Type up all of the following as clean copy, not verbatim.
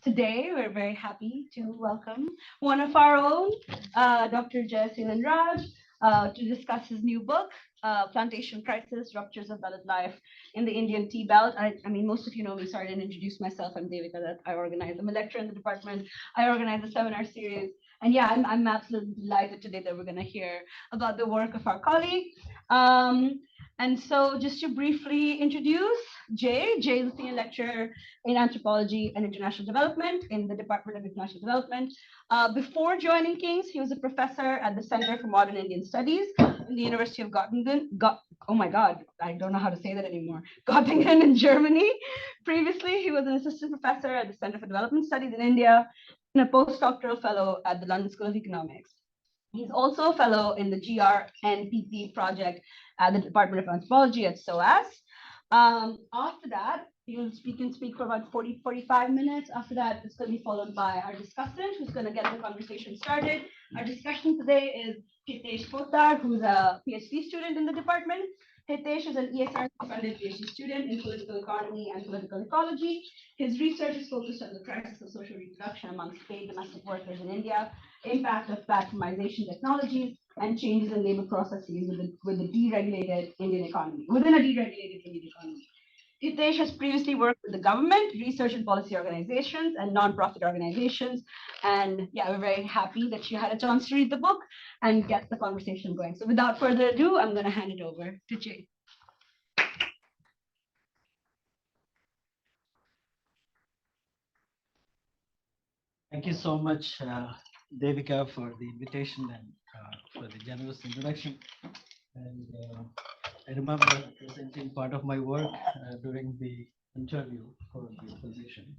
Today, we're very happy to welcome one of our own, Dr. Jayaseelan Raj, to discuss his new book, Plantation Crisis, Ruptures of Dalit Life in the Indian Tea Belt. I mean, most of you know me, so I didn't introduce myself. I'm Devika, that I organize. I'm a lecturer in the department. I organize a seminar series. And yeah, I'm absolutely delighted today that we're going to hear about the work of our colleague. Um, and so just to briefly introduce Jay is a senior lecturer in anthropology and international development in the Department of International Development. Before joining King's, he was a professor at the Center for Modern Indian Studies in the University of Göttingen. Oh my God, I don't know how to say that anymore. Göttingen in Germany. Previously, he was an assistant professor at the Center for Development Studies in India and a postdoctoral fellow at the London School of Economics. He's also a fellow in the GRNPP project at the Department of Anthropology at SOAS. After that, you'll speak for about 45 minutes. After that, it's going to be followed by our discussant, who's going to get the conversation started. Our discussion today is Hitesh Poddar, who's a PhD student in the department. Hitesh is an ESR-funded PhD student in political economy and political ecology. His research is focused on the crisis of social reproduction amongst paid domestic workers in India, impact of platformization technologies, and changes in labor processes with the deregulated Indian economy, within a deregulated Indian economy. Hitesh has previously worked with the government, research and policy organizations, and nonprofit organizations. And yeah, we're very happy that you had a chance to read the book and get the conversation going. So without further ado, I'm going to hand it over to Jay. Thank you so much, Devika, for the invitation and for the generous introduction. And I remember presenting part of my work during the interview for this position.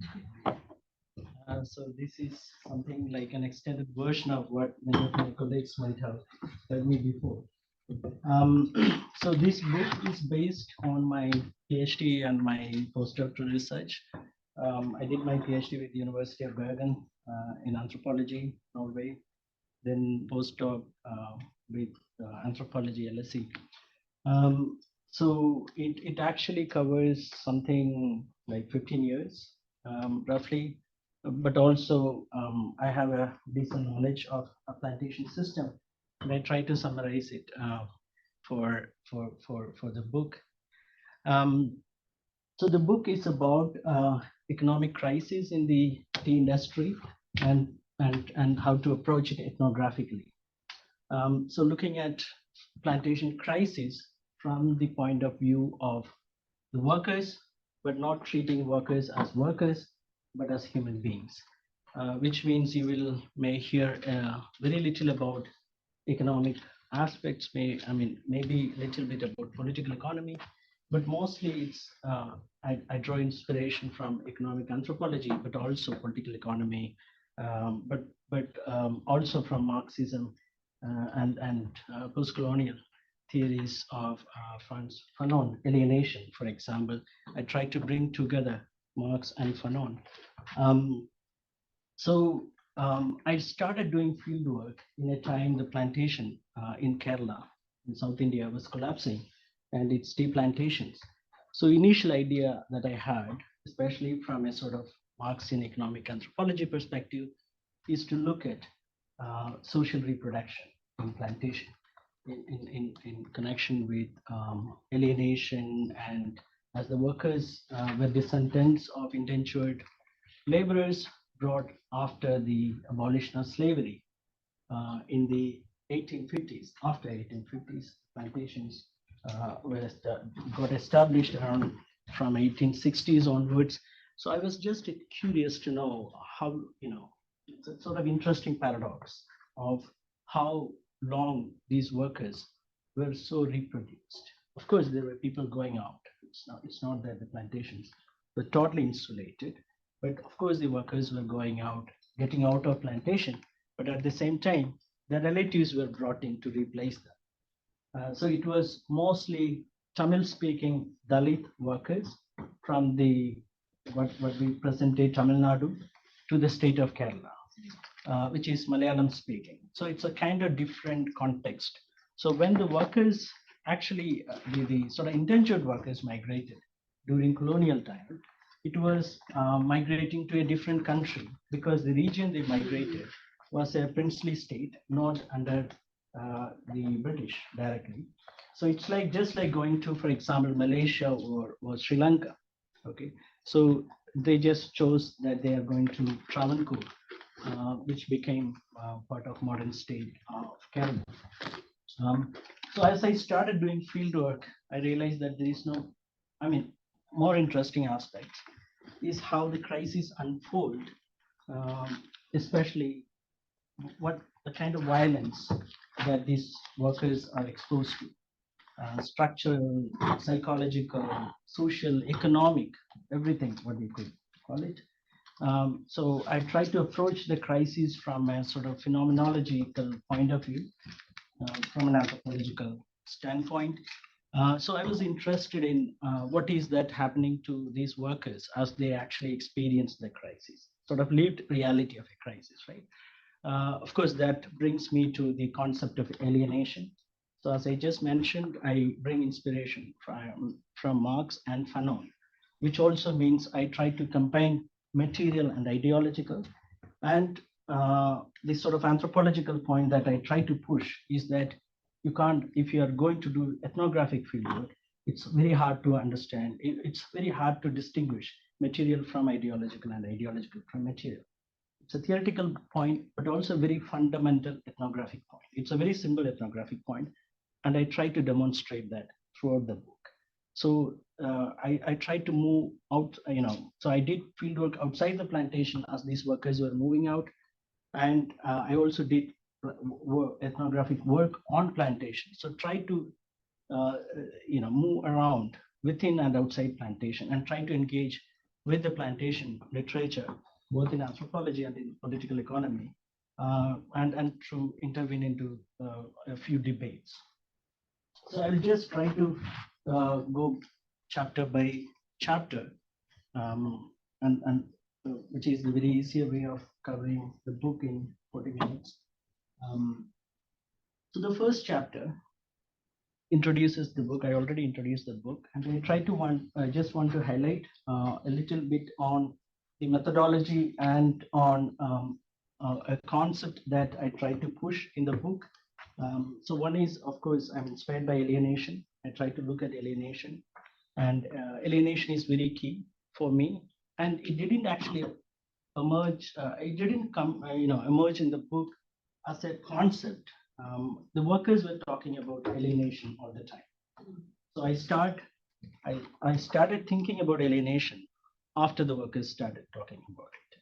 So this is something like an extended version of what many of my colleagues might have heard me before. So this book is based on my PhD and my postdoctoral research. I did my PhD with the University of Bergen in anthropology, Norway, then postdoc with anthropology LSE. So it actually covers something like 15 years, roughly, but also I have a decent knowledge of a plantation system, and I try to summarize it for the book. So the book is about economic crisis in the tea industry and how to approach it ethnographically. So looking at plantation crisis from the point of view of the workers, but not treating workers as workers, but as human beings, which means you may hear very little about economic aspects, maybe a little bit about political economy, but mostly it's I draw inspiration from economic anthropology, but also political economy, but also from Marxism and post-colonial theories of Fanon, alienation, for example. I try to bring together Marx and Fanon. I started doing field work in a time the plantation in Kerala, in South India, was collapsing, and it's tea plantations. So initial idea that I had, especially from a sort of Marxian economic anthropology perspective, is to look at social reproduction in plantation in connection with alienation, and as the workers were descendants of indentured laborers brought after the abolition of slavery in the 1850s. After 1850s, plantations got established around from 1860s onwards. So I was just curious to know how, it's a sort of interesting paradox of how long these workers were so reproduced. Of course, there were people going out. It's not that the plantations were totally insulated, but of course the workers were going out, getting out of plantation, but at the same time, their relatives were brought in to replace them. So it was mostly Tamil-speaking Dalit workers from the what we present day Tamil Nadu to the state of Kerala, which is Malayalam speaking. So it's a kind of different context. So when the workers actually, the sort of indentured workers migrated during colonial time, it was migrating to a different country because the region they migrated was a princely state, not under the British directly. So it's like just like going to, for example, Malaysia or Sri Lanka. Okay, so they just chose that they are going to Travancore, which became part of modern state of Kerala. Um, so as I started doing field work, I realized that there is no, I mean, more interesting aspects is how the crises unfold, especially what the kind of violence that these workers are exposed to, structural, psychological, social, economic, everything, what we could call it. So I try to approach the crisis from a sort of phenomenological point of view, from an anthropological standpoint. So I was interested in what is that happening to these workers as they actually experience the crisis, sort of lived reality of a crisis, right? Of course, that brings me to the concept of alienation. So as I just mentioned, I bring inspiration from Marx and Fanon, which also means I try to combine material and ideological. And the sort of anthropological point that I try to push is that you can't, if you are going to do ethnographic fieldwork, it's very hard to understand. It's very hard to distinguish material from ideological and ideological from material. It's a theoretical point, but also a very fundamental ethnographic point. It's a very simple ethnographic point, and I try to demonstrate that throughout the book. So I tried to move out, so I did fieldwork outside the plantation as these workers were moving out. And I also did ethnographic work on plantation. So try to, move around within and outside plantation and try to engage with the plantation literature, both in anthropology and in political economy, and to intervene into a few debates. So I'll just try to go chapter by chapter, and which is the very easier way of covering the book in 40 minutes. So the first chapter introduces the book. I already introduced the book, and I just want to highlight a little bit on the methodology and on a concept that I try to push in the book. So one is, of course, I'm inspired by alienation. I try to look at alienation, and alienation is very key for me. And it didn't actually emerge. It didn't come, emerge in the book as a concept. The workers were talking about alienation all the time. So I started thinking about alienation after the workers started talking about it.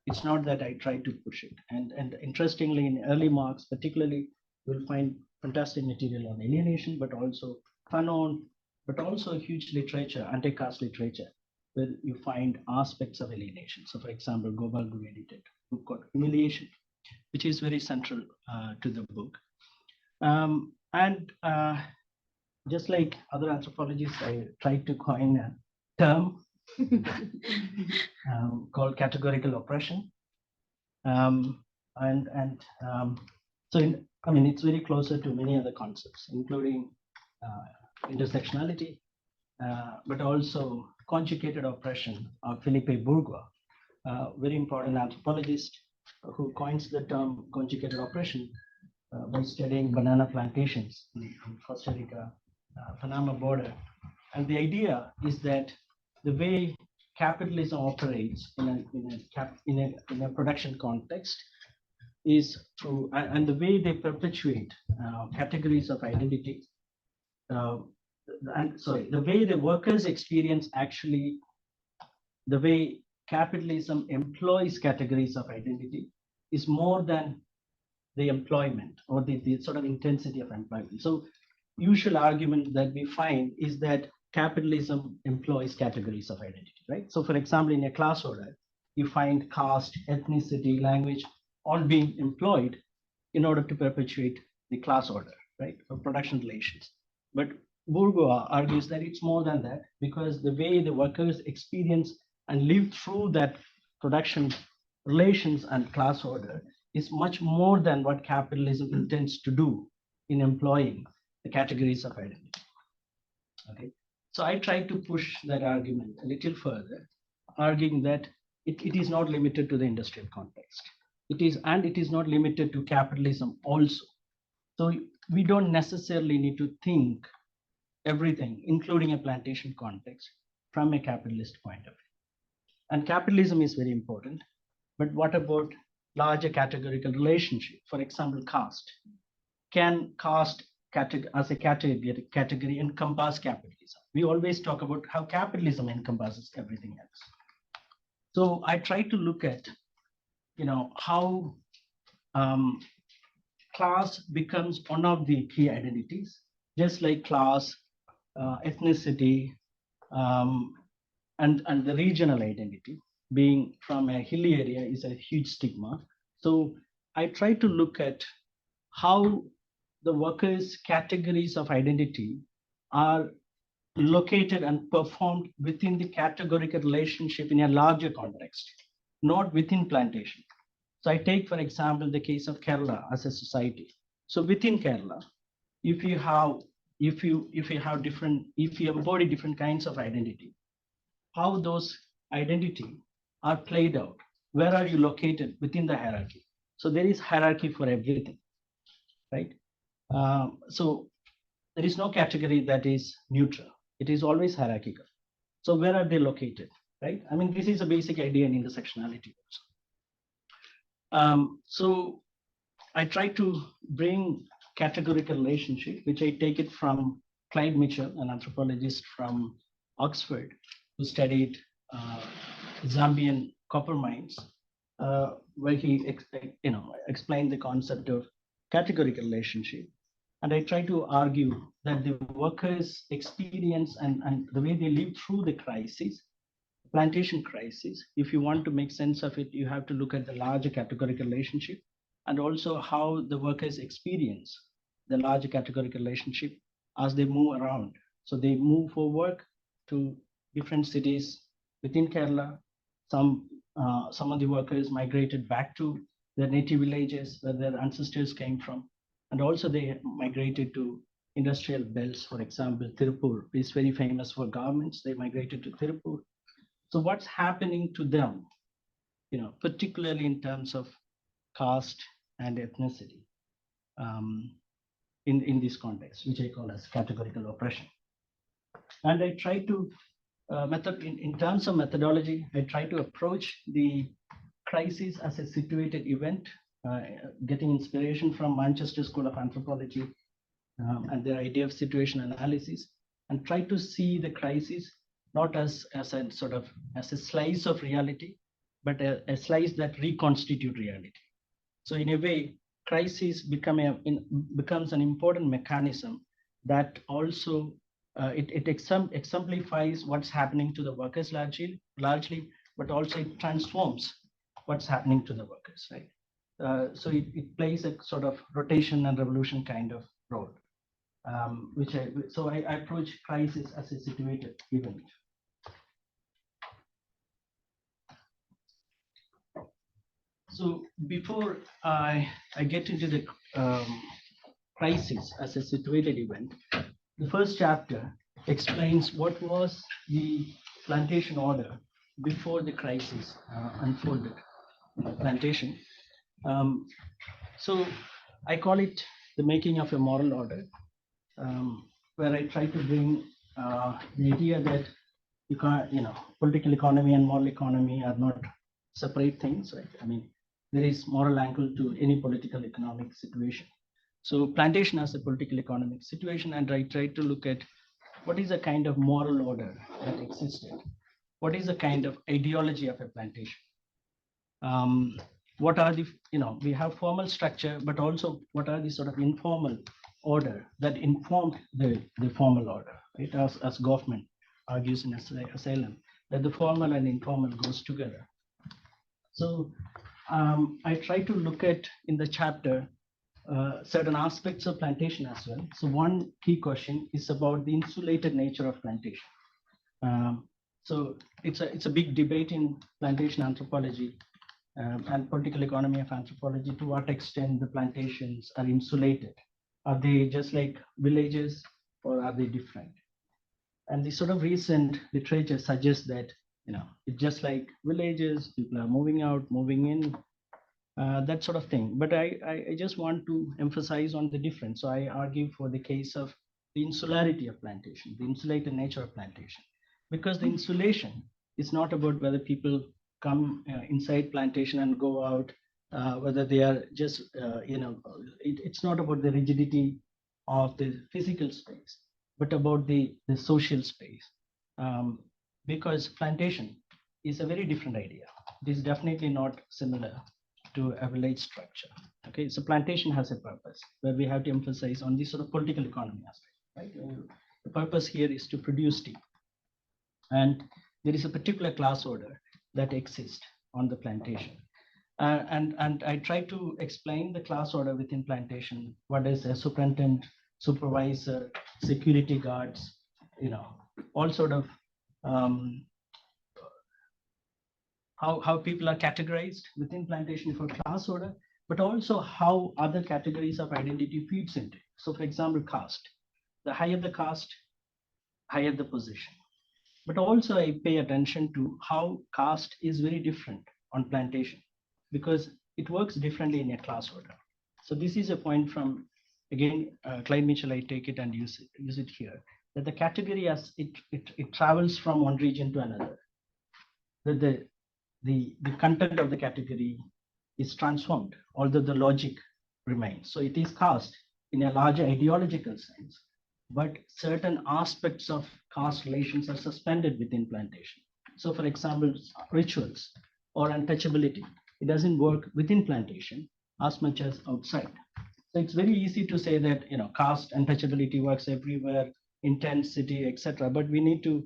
It's not that I tried to push it. And interestingly, in early Marx, particularly, you'll find fantastic material on alienation, but also Fanon, but also huge literature, anti-caste literature, where you find aspects of alienation. So, for example, Gopal Guru edited a book called Humiliation, which is very central to the book. And just like other anthropologists, I tried to coin a term called categorical oppression. So, it's very closer to many other concepts, including intersectionality, but also conjugated oppression of Philippe Bourgois, very important anthropologist who coins the term conjugated oppression by studying banana plantations in Costa Rica, Panama border. And the idea is that the way capitalism operates in a production context is through, and the way they perpetuate categories of identity. The way the workers experience actually, the way capitalism employs categories of identity is more than the employment or the sort of intensity of employment. So usual argument that we find is that capitalism employs categories of identity, right? So for example, in a class order, you find caste, ethnicity, language, all being employed in order to perpetuate the class order, right, or production relations. But Bourgois argues that it's more than that, because the way the workers experience and live through that production relations and class order is much more than what capitalism intends to do in employing the categories of identity. Okay, so I try to push that argument a little further arguing that it is not limited to the industrial context. It is not limited to capitalism also. So we don't necessarily need to think everything, including a plantation context, from a capitalist point of view. And capitalism is very important, but what about larger categorical relationship? For example, caste. Can caste as a category encompass capitalism? We always talk about how capitalism encompasses everything else. So I try to look at, how class becomes one of the key identities, just like class, ethnicity, um, and the regional identity. Being from a hilly area is a huge stigma. So I try to look at how the workers' categories of identity are located and performed within the categorical relationship in a larger context, not within plantation. So I take, for example, the case of Kerala as a society. So within Kerala, if you have if you embody different kinds of identity, how those identity are played out, where are you located within the hierarchy? So there is hierarchy for everything, right? So there is no category that is neutral. It is always hierarchical. So where are they located, right? I mean, this is a basic idea in intersectionality also. So I try to bring categorical relationship, which I take it from Clyde Mitchell, an anthropologist from Oxford, who studied Zambian copper mines, where he explained the concept of categorical relationship. And I try to argue that the workers' experience and the way they live through the crisis, plantation crisis, if you want to make sense of it, you have to look at the larger categorical relationship and also how the workers experience the larger categorical relationship as they move around. So they move for work to different cities within Kerala. Some of the workers migrated back to their native villages where their ancestors came from. And also they migrated to industrial belts. For example, Tirupur is very famous for garments. They migrated to Tirupur. So what's happening to them, particularly in terms of caste and ethnicity, in this context, which I call as categorical oppression. And I try to, in terms of methodology, I try to approach the crisis as a situated event, getting inspiration from Manchester School of Anthropology and their idea of situation analysis, and try to see the crisis not as a sort of as a slice of reality, but a slice that reconstitute reality. So in a way, crisis becomes an important mechanism that also it exemplifies what's happening to the workers largely, but also it transforms what's happening to the workers, right? So it plays a sort of rotation and revolution kind of role, so I approach crisis as a situated event. So before I get into the crisis as a situated event, the first chapter explains what was the plantation order before the crisis unfolded in the plantation. So I call it the making of a moral order, where I try to bring the idea that you can't, political economy and moral economy are not separate things, right? I mean, there is moral angle to any political economic situation. So plantation has a political economic situation, and I try to look at what is the kind of moral order that existed. What is the kind of ideology of a plantation? What are the, we have formal structure, but also what are the sort of informal order that informed the formal order, right? As Goffman argues in Asylum, that the formal and informal goes together. So I try to look at in the chapter certain aspects of plantation as well. So one key question is about the insulated nature of plantation. So it's a big debate in plantation anthropology and political economy of anthropology, to what extent the plantations are insulated. Are they just like villages, or are they different? And the sort of recent literature suggests that It's just like villages, people are moving out, moving in, that sort of thing. But I just want to emphasize on the difference. So I argue for the case of the insularity of plantation, the insulated nature of plantation, because the insulation is not about whether people come inside plantation and go out, whether they are just, it's not about the rigidity of the physical space, but about the social space. Um, because plantation is a very different idea. It is definitely not similar to a village structure. Okay, so plantation has a purpose where we have to emphasize on this sort of political economy aspect, right? The purpose here is to produce tea, and there is a particular class order that exists on the plantation. And I try to explain the class order within plantation. What is a superintendent, supervisor, security guards, all sort of um, how people are categorized within plantation for class order, but also how other categories of identity feeds into it. So, for example, caste. The higher the caste, higher the position. But also I pay attention to how caste is very different on plantation because it works differently in a class order. So this is a point from, again, Clyde Mitchell, I take it and use it here, that the category as it travels from one region to another, that the content of the category is transformed, although the logic remains. So it is cast in a larger ideological sense, but certain aspects of caste relations are suspended within plantation. So, for example, rituals or untouchability, it doesn't work within plantation as much as outside. So it's very easy to say that caste untouchability works everywhere, intensity, etc. But we need to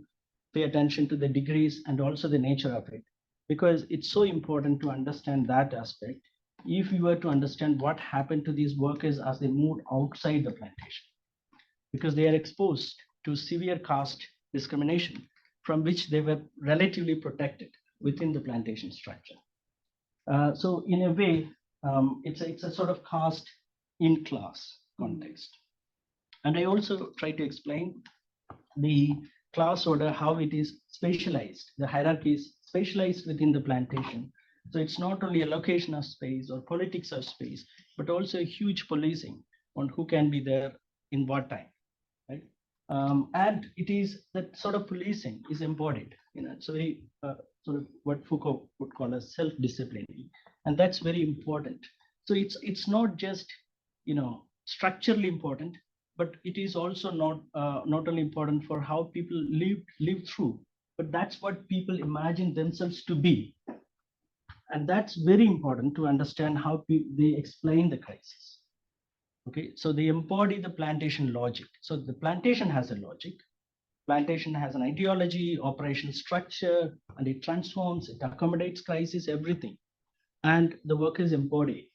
pay attention to the degrees and also the nature of it, because it's so important to understand that aspect if we were to understand what happened to these workers as they moved outside the plantation, because they are exposed to severe caste discrimination from which they were relatively protected within the plantation structure. So in a way, it's a sort of caste in class context. And I also try to explain the class order, how it is spatialized. The hierarchy is spatialized within the plantation. So it's not only a location of space or politics of space, but also a huge policing on who can be there in what time, right? And it is that sort of policing is embodied. It's very sort of what Foucault would call as self-disciplining, and that's very important. So it's not just structurally important, but it is also not only important for how people live through, but that's what people imagine themselves to be, and that's very important to understand how they explain the crisis. Okay, so they embody the plantation logic. So the plantation has a logic. Plantation has an ideology, operational structure, and it transforms, it accommodates crisis, everything. And the workers embody it.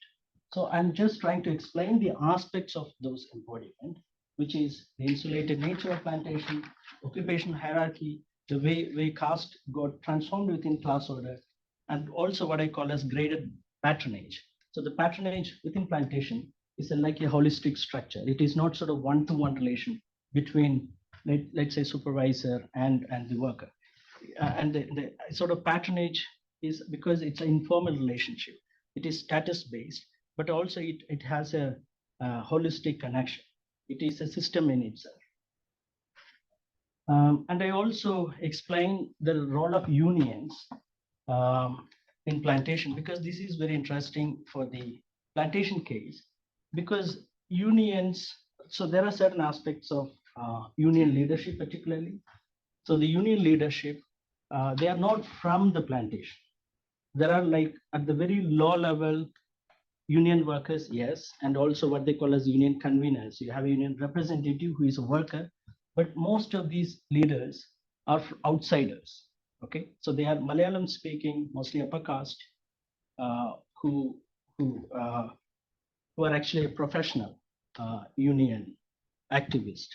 So I'm just trying to explain the aspects of those embodiment, which is the insulated nature of plantation, occupation hierarchy, the way caste got transformed within class order, and also what I call as graded patronage. So the patronage within plantation is like a holistic structure. It is not sort of one-to-one relation between, let's say, supervisor and the worker. And the sort of patronage is because it's an informal relationship. It is status-based, but also it has a holistic connection. It is a system in itself. And I also explain the role of unions in plantation, because this is very interesting for the plantation case, because unions, so there are certain aspects of union leadership particularly. So the union leadership, they are not from the plantation. There are, like, at the very low level, union workers, yes, and also what they call as union conveners. You have a union representative who is a worker, but most of these leaders are outsiders. Okay, so they are Malayalam speaking, mostly upper caste, uh, who who uh, who are actually a professional union activist,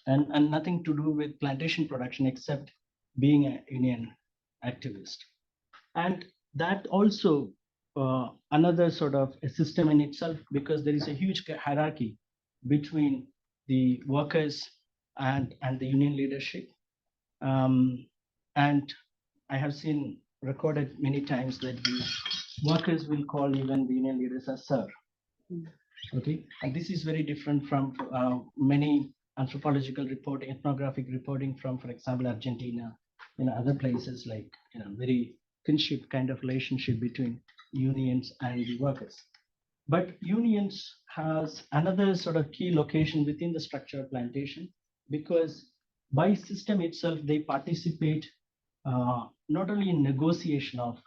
and nothing to do with plantation production except being a union activist. And that also another sort of a system in itself, because there is a huge hierarchy between the workers and the union leadership. And I have seen recorded many times that the workers will call even the union leaders as sir. Okay, and this is very different from many anthropological reporting, ethnographic reporting from, for example, Argentina, other places like, very kinship kind of relationship between unions and the workers. But unions has another sort of key location within the structure of plantation, because by system itself they participate not only in negotiation of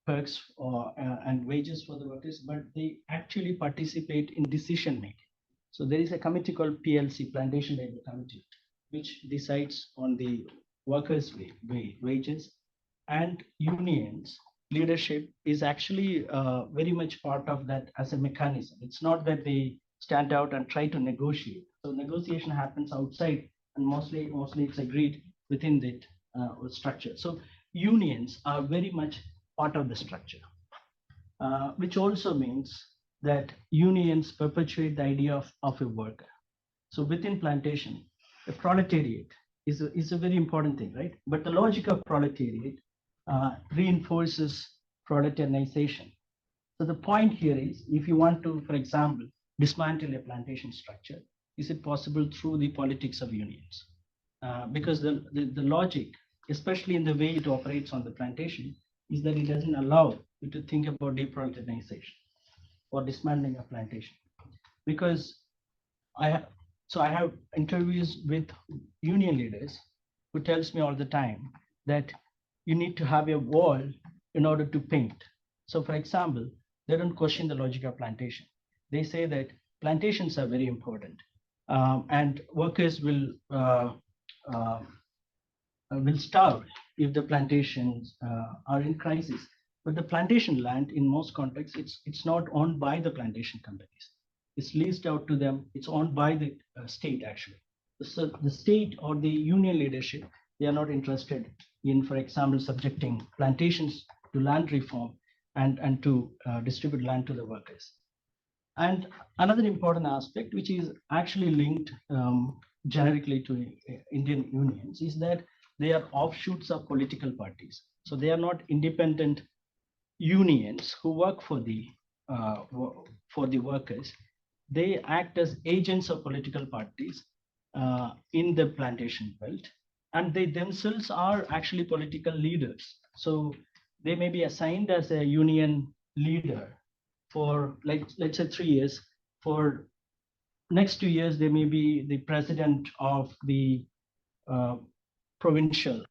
perks or and wages for the workers, but they actually participate in decision making. So there is a committee called PLC, Plantation Labor Committee, which decides on the workers' wages, and unions leadership is actually very much part of that as a mechanism. It's not that they stand out and try to negotiate. So negotiation happens outside, and mostly it's agreed within that structure. So unions are very much part of the structure, which also means that unions perpetuate the idea of a worker. So within plantation, the proletariat is a very important thing, right? But the logic of proletariat reinforces proletarianization. So the point here is, if you want to, for example, dismantle a plantation structure, is it possible through the politics of unions? Because the logic, especially in the way it operates on the plantation, is that it doesn't allow you to think about deproletarianization or dismantling a plantation. Because I have interviews with union leaders who tells me all the time that you need to have a wall in order to paint. So for example, they don't question the logic of plantation. They say that plantations are very important, and workers uh, will starve if the plantations are in crisis. But the plantation land, in most contexts, it's not owned by the plantation companies. It's leased out to them. It's owned by the state, actually. So the state or the union leadership, they are not interested in, for example, subjecting plantations to land reform and to distribute land to the workers. And another important aspect, which is actually linked generically to Indian unions, is that they are offshoots of political parties. So they are not independent unions who work for the workers. They act as agents of political parties in the plantation belt, and they themselves are actually political leaders. So they may be assigned as a union leader for, like, let's say 3 years. For next 2 years, they may be the president of the uh, provincial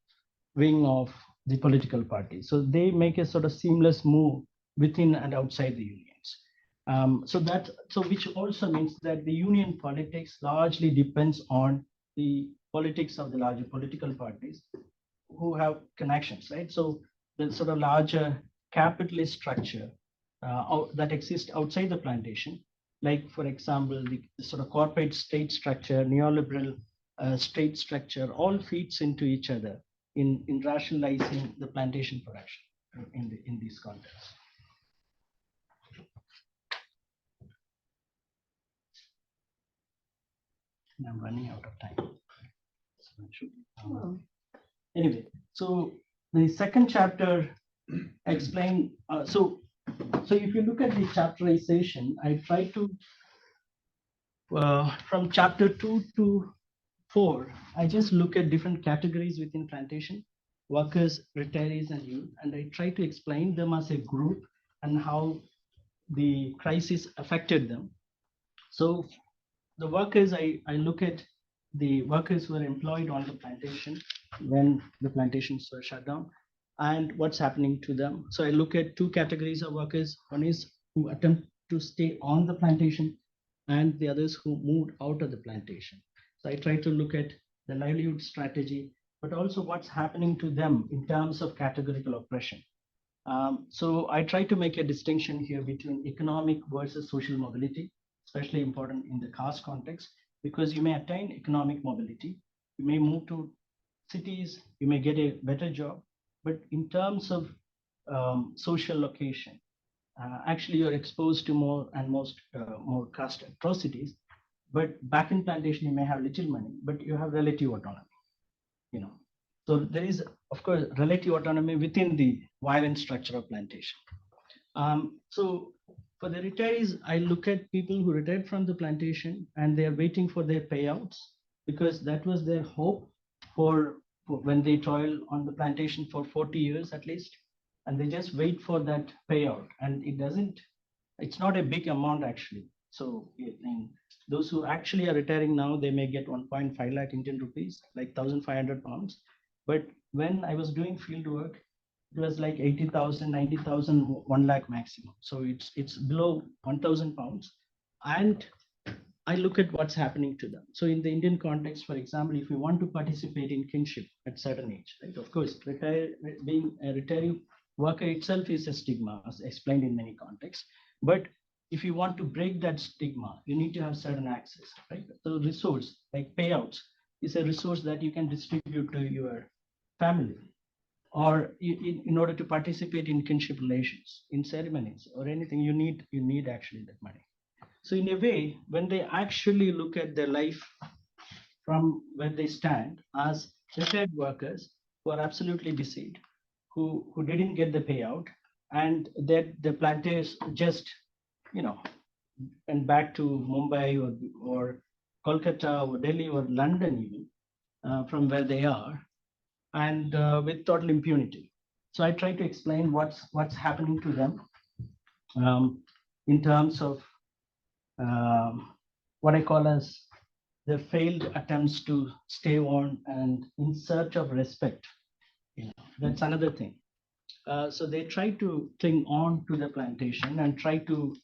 wing of the political party. So they make a sort of seamless move within and outside the unions. So which also means that the union politics largely depends on the politics of the larger political parties who have connections, right? So the sort of larger capitalist structure that exists outside the plantation, like for example, the sort of corporate state structure, neoliberal state structure, all feeds into each other in rationalizing the plantation production in these contexts. And I'm running out of time. Anyway, so the second chapter explain. So if you look at the chapterization, I try to from chapter 2 to 4, I just look at different categories within plantation: workers, retirees, and youth, and I try to explain them as a group and how the crisis affected them. So the workers, I look at the workers who were employed on the plantation when the plantations were shut down and what's happening to them. So I look at two categories of workers. One is who attempt to stay on the plantation, and the others who moved out of the plantation. So I try to look at the livelihood strategy, but also what's happening to them in terms of categorical oppression. So I try to make a distinction here between economic versus social mobility, especially important in the caste context, because you may attain economic mobility, you may move to cities, you may get a better job, but in terms of social location, actually you're exposed to more and more caste atrocities. But back in plantation, you may have little money, but you have relative autonomy, you know. So there is, of course, relative autonomy within the violent structure of plantation. So for the retirees, I look at people who retired from the plantation and they are waiting for their payouts because that was their hope for when they toil on the plantation for 40 years at least, and they just wait for that payout, and it's not a big amount actually. So those who actually are retiring now, they may get 1.5 lakh Indian rupees, like 1,500 pounds. But when I was doing field work, it was like 80,000, 90,000, 1 lakh maximum. So it's below 1,000 pounds. And I look at what's happening to them. So in the Indian context, for example, if you want to participate in kinship at certain age, right? Of course, being a retiring worker itself is a stigma, as explained in many contexts. But if you want to break that stigma, you need to have certain access, right? So resource like payouts is a resource that you can distribute to your family, or in order to participate in kinship relations, in ceremonies or anything, you need actually that money. So in a way, when they actually look at their life from where they stand as retired workers who are absolutely deceived, who didn't get the payout, and that the planters just, you know, went back to Mumbai or Kolkata or Delhi or London even, from where they are, and with total impunity. So I try to explain what's happening to them, in terms of what I call as the failed attempts to stay on and in search of respect. That's another thing. So they try to cling on to the plantation and try to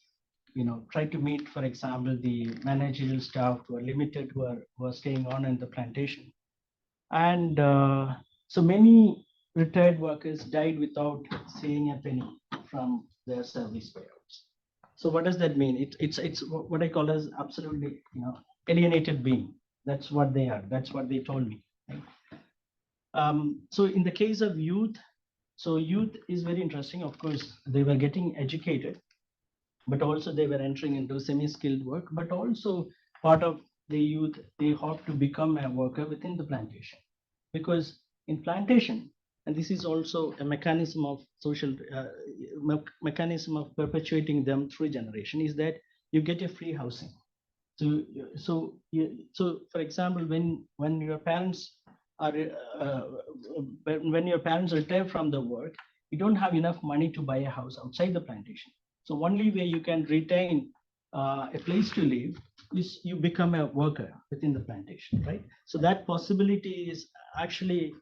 meet, for example, the managerial staff who are limited, who are staying on in the plantation. And so many retired workers died without seeing a penny from their service payouts. So what does that mean? It's what I call as absolutely, alienated being. That's what they are. That's what they told me. Right? So in the case of youth, so youth is very interesting. Of course, they were getting educated, but also they were entering into semi-skilled work. But also part of the youth, they hope to become a worker within the plantation, because in plantation, and this is also a mechanism of social mechanism of perpetuating them through generation, is that you get a free housing. So so for example, when your parents are when your parents retire from the work, you don't have enough money to buy a house outside the plantation. So only way you can retain a place to live is you become a worker within the plantation, right? So that possibility is actually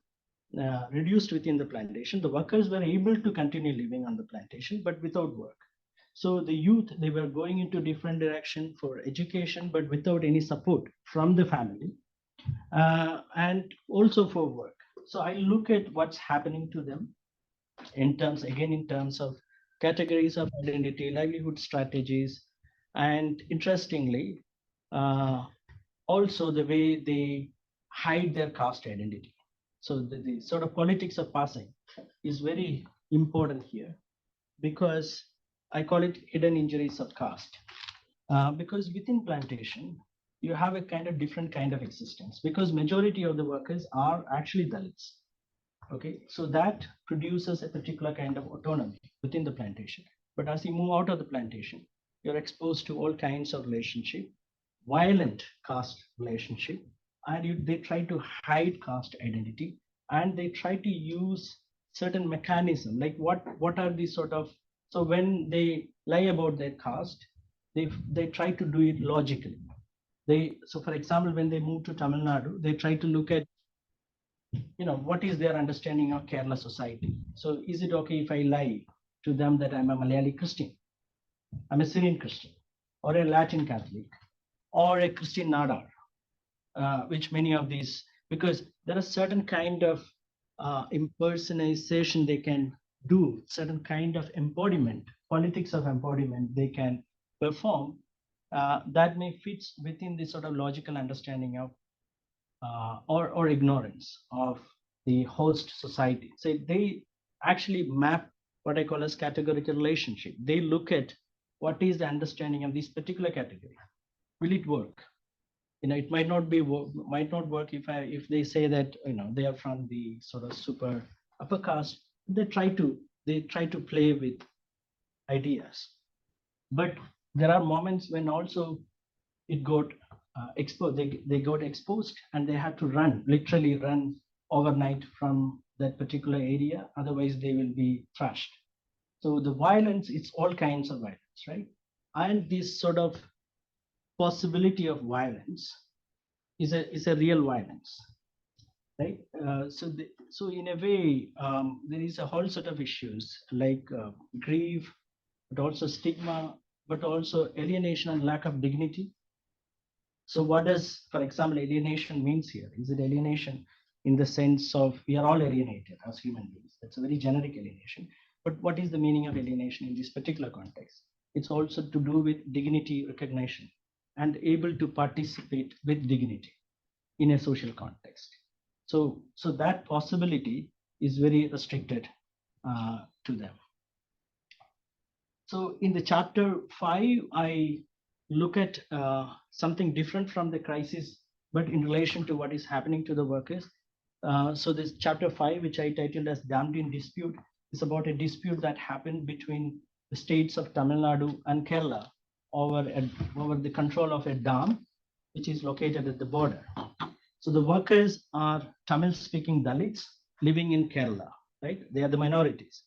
reduced within the plantation. The workers were able to continue living on the plantation, but without work. So the youth, they were going into different direction for education, but without any support from the family, and also for work. So I look at what's happening to them in terms of categories of identity, livelihood strategies, and interestingly, uh, also the way they hide their caste identity. So the sort of politics of passing is very important here, because I call it hidden injuries of caste. Because within plantation, you have a kind of different kind of existence, because majority of the workers are actually Dalits. Okay, so that produces a particular kind of autonomy within the plantation. But as you move out of the plantation, you're exposed to all kinds of relationship, violent caste relationship, and they try to hide caste identity, and they try to use certain mechanism, like what are these sort of, so when they lie about their caste, they try to do it logically. So for example, when they move to Tamil Nadu, they try to look at, what is their understanding of Kerala society. So is it okay if I lie to them that I'm a Malayali Christian, I'm a Syrian Christian, or a Latin Catholic, or a Christian Nadar, which many of these, because there are certain kind of impersonation they can do, certain kind of embodiment, politics of embodiment they can perform, that may fit within this sort of logical understanding of or ignorance of the host society. So they actually map what I call as categorical relationship. They look at what is the understanding of this particular category. Will it work? It might not be might not work if they say that they are from the sort of super upper caste. They try to play with ideas, but there are moments when also it got exposed. They got exposed and they had to literally run overnight from that particular area. Otherwise, they will be trashed. So the violence, it's all kinds of violence, right? And this sort of possibility of violence is a real violence, right? So in a way, there is a whole set of issues like grief, but also stigma, but also alienation and lack of dignity. So what does, for example, alienation means here? Is it alienation in the sense of we are all alienated as human beings? That's a very generic alienation. But what is the meaning of alienation in this particular context? It's also to do with dignity recognition and able to participate with dignity in a social context. So that possibility is very restricted to them. So in the chapter 5, I look at something different from the crisis, but in relation to what is happening to the workers. So this chapter 5, which I titled as Dammed in Dispute, is about a dispute that happened between the states of Tamil Nadu and Kerala over the control of a dam, which is located at the border. So the workers are Tamil-speaking Dalits living in Kerala, right? They are the minorities.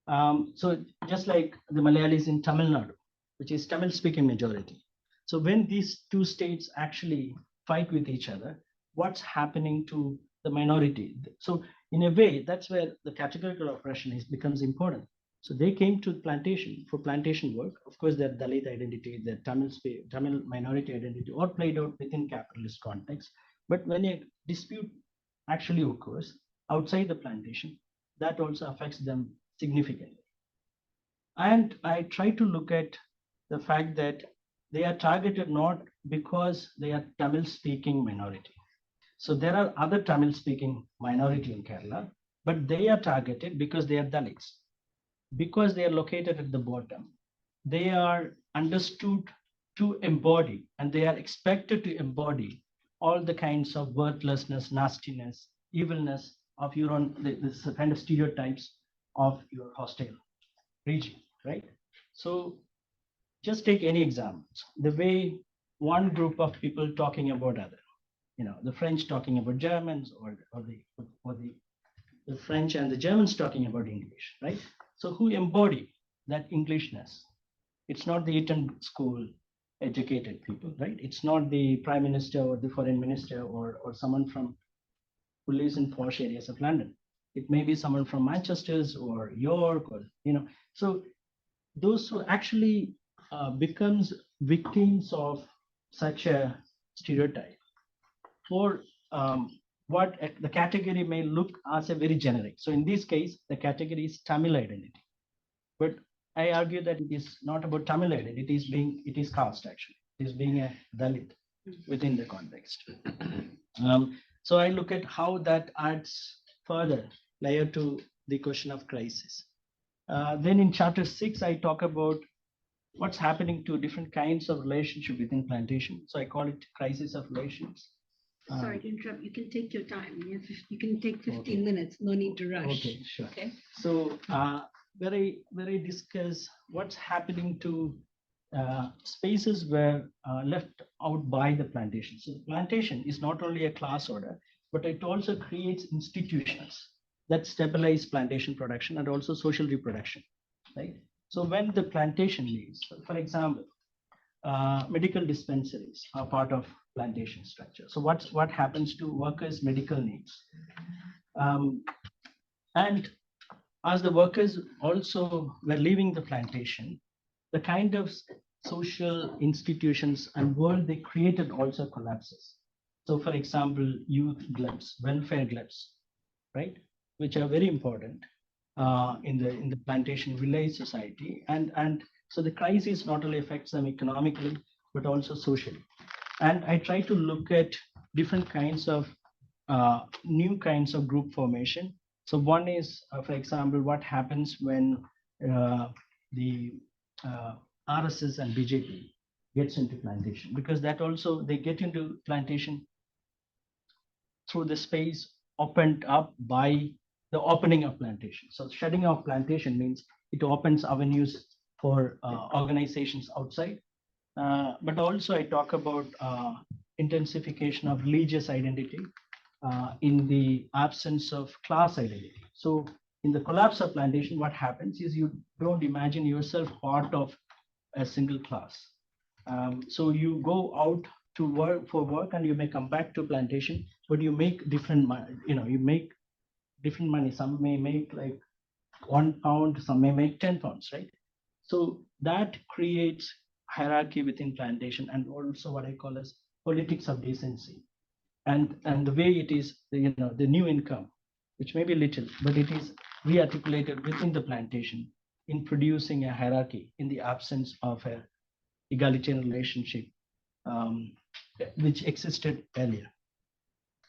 So just like the Malayalis in Tamil Nadu, which is Tamil-speaking majority. So when these two states actually fight with each other, what's happening to the minority? So in a way, that's where the categorical oppression becomes important. So they came to plantation for plantation work. Of course, their Dalit identity, their Tamil minority identity, all played out within capitalist context. But when a dispute actually occurs outside the plantation, that also affects them significantly. And I try to look at the fact that they are targeted not because they are Tamil speaking minority. So there are other Tamil speaking minority in Kerala, but they are targeted because they are Dalits. Because they are located at the bottom, they are understood to embody and they are expected to embody all the kinds of worthlessness, nastiness, evilness of your own, this kind of stereotypes of your hostile region, right? So just take any examples. The way one group of people talking about other, the French talking about Germans, or the French and the Germans talking about English, right? So who embody that Englishness? It's not the Eton school educated people, right? It's not the prime minister or the foreign minister or someone who lives in posh areas of London. It may be someone from Manchester's or York, or so those who actually becomes victims of such a stereotype, for what the category may look as a very generic. So in this case, the category is Tamil identity, but I argue that it is not about Tamil identity. It is caste actually. It is being a Dalit within the context. So I look at how that adds further layer to the question of crisis. Then in chapter 6, I talk about what's happening to different kinds of relationship within plantation. So I call it crisis of relations. Sorry to interrupt. You can take your time. You can take 15 minutes. No need to rush. Okay, sure. Okay. So where I discuss what's happening to spaces where left out by the plantation. So the plantation is not only a class order, but it also creates institutions that stabilize plantation production and also social reproduction, right? So when the plantation leaves, for example, medical dispensaries are part of plantation structure. So what happens to workers' medical needs? And as the workers also were leaving the plantation, the kind of social institutions and world they created also collapses. So for example, youth clubs, welfare clubs, right, which are very important in the plantation village society. And so the crisis not only affects them economically, but also socially. And I try to look at different kinds of new kinds of group formation. So one is, for example, what happens when the RSS and BJP gets into plantation, because that also they get into plantation through the space opened up by the opening of plantation. So shutting off plantation means it opens avenues for organizations outside. But also I talk about intensification of religious identity in the absence of class identity. So in the collapse of plantation, what happens is you don't imagine yourself part of a single class. So you go out to work for work and you may come back to plantation, but you make different money. You make different money. Some may make like £1, some may make £10, right? So that creates hierarchy within plantation, and also what I call as politics of decency. And the way it is, the new income, which may be little, but it is rearticulated within the plantation in producing a hierarchy in the absence of a egalitarian relationship, which existed earlier.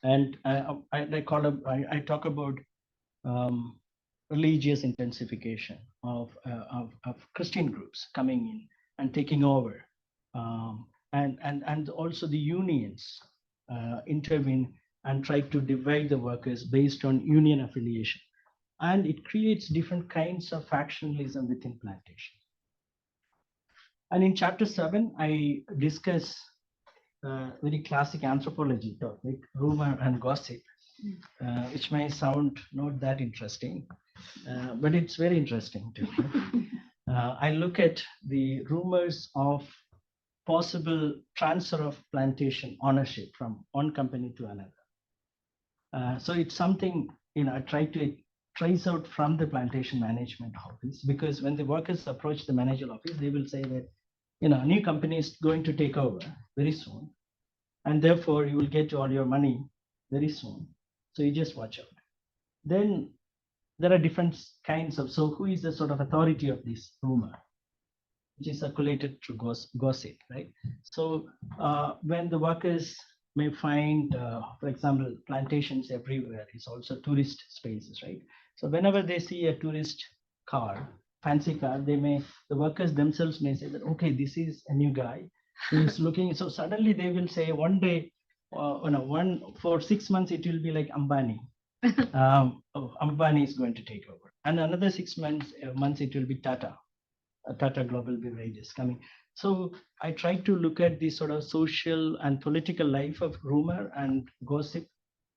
And I talk about religious intensification of Christian groups coming in and taking over, and also the unions intervene and try to divide the workers based on union affiliation, and it creates different kinds of factionalism within plantation. And in chapter 7, I discuss very classic anthropology topic, rumor and gossip, which may sound not that interesting, but it's very interesting to me. I look at the rumors of possible transfer of plantation ownership from one company to another. So it's something, I try to trace out from the plantation management office, because when the workers approach the managerial office, they will say that, a new company is going to take over very soon, and therefore you will get all your money very soon. So you just watch out. Then there are different kinds of, so who is the sort of authority of this rumor, which is circulated through gossip, right? So when the workers may find, for example, plantations everywhere is also tourist spaces, right? So whenever they see a tourist car, fancy car, the workers themselves may say that, okay, this is a new guy who is looking. So suddenly they will say one day, for 6 months, it will be like Ambani. Ambani is going to take over. And another 6 months, it will be Tata. Tata Global Beverages coming. So I try to look at the sort of social and political life of rumor and gossip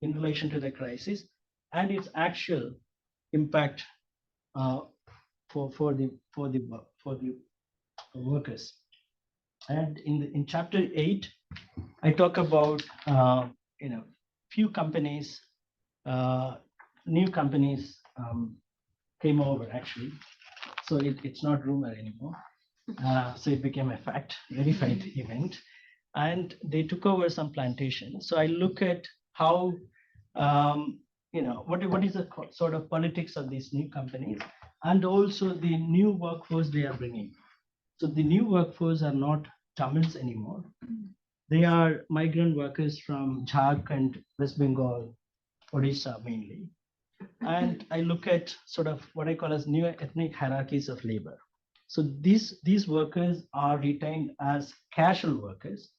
in relation to the crisis and its actual impact for the workers. And in chapter 8, I talk about few companies, new companies came over actually. So it's not rumor anymore. So it became a fact, verified event. And they took over some plantations. So I look at how, what is the sort of politics of these new companies, and also the new workforce they are bringing. So the new workforce are not Tamils anymore. They are migrant workers from Jharkhand, West Bengal, Odisha mainly. And I look at sort of what I call as new ethnic hierarchies of labor. So these workers are retained as casual workers.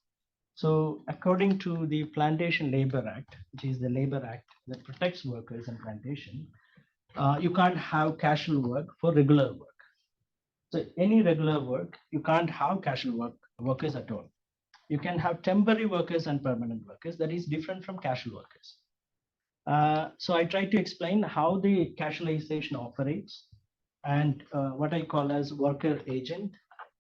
So according to the Plantation Labor Act, which is the labor act that protects workers in plantation, you can't have casual work for regular work. So any regular work, you can't have casual workers at all. You can have temporary workers and permanent workers. That is different from casual workers. So I try to explain how the casualization operates and what I call as worker agent.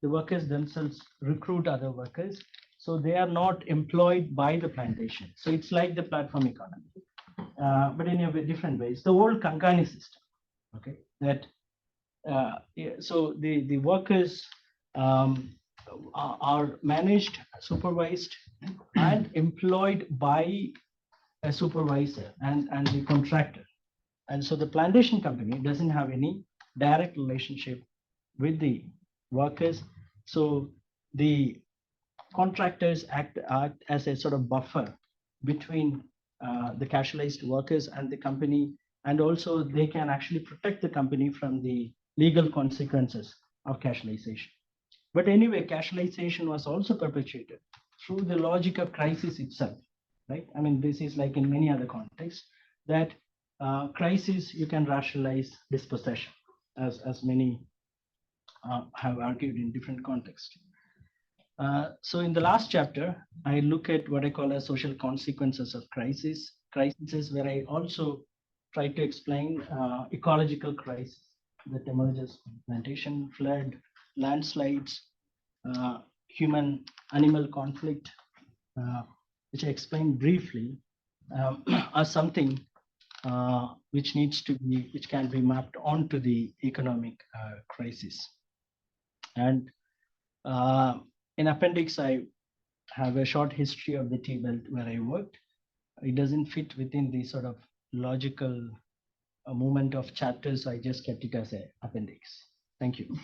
The workers themselves recruit other workers. So they are not employed by the plantation. So it's like the platform economy, but in a different way. It's the old Kankani system, okay? That so the workers are managed, supervised, and employed by a supervisor and the contractor. And so the plantation company doesn't have any direct relationship with the workers. So the contractors act as a sort of buffer between the casualized workers and the company, and also they can actually protect the company from the legal consequences of casualization. But anyway, casualization was also perpetuated through the logic of crisis itself, right? I mean, this is like in many other contexts that crisis you can rationalize dispossession, as many have argued in different contexts. So in the last chapter, I look at what I call as social consequences of crises, where I also try to explain ecological crisis that emerges from plantation, flood, landslides, human-animal conflict, which I explained briefly, as something which can be mapped onto the economic crisis. And in appendix, I have a short history of the tea belt where I worked. It doesn't fit within the sort of logical movement of chapters, so I just kept it as an appendix. Thank you.